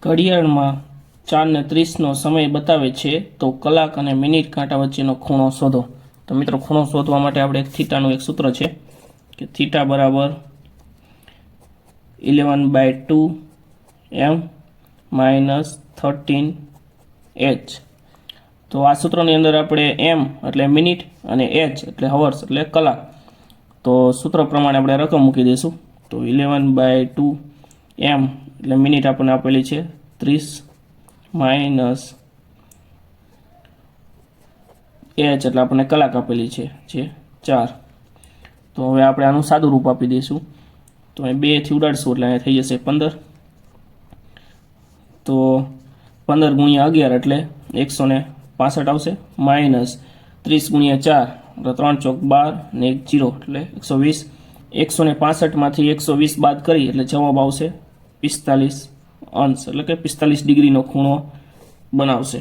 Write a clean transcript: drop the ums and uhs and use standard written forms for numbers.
ઘડિયાળમાં 4:30નો સમય બતાવે છે તો કલાક અને મિનિટ કાંટા વચ્ચેનો ખૂણો શોધો। તો મિત્રો ખૂણો શોધવા માટે આપણે થીટાનું એક સૂત્ર છે કે થીટા બરાબર 11/2 m માઇનસ 13h। તો આ સૂત્રની અંદર આપણે m એટલે મિનિટ અને h એટલે હવર્સ એટલે કલાક, તો સૂત્ર પ્રમાણે આપણે રકમ મૂકી દઈશું। તો 11/2 m એટલે મિનિટ આપણને આપેલી છે 30 માઇનસ h એટલે આપણને કલાક આપેલી છે જે 4। તો હવે આપણે આનું સાદું રૂપ આપી દઈશું। તો અહીં 2 થી ઉડાડશું એટલે અહીં થઈ જશે 15। તો 15 ગુણ્યા 11 એટલે 165 આવશે, માઇનસ 30 ગુણ્યા 4 એટલે 3 ચોક 12 ને 1 0 એટલે 120। 165 માંથી 120 બાદ કરી એટલે જવાબ આવશે 45 અંશ, એટલે કે 45 ડિગ્રીનો ખૂણો બનાવશે।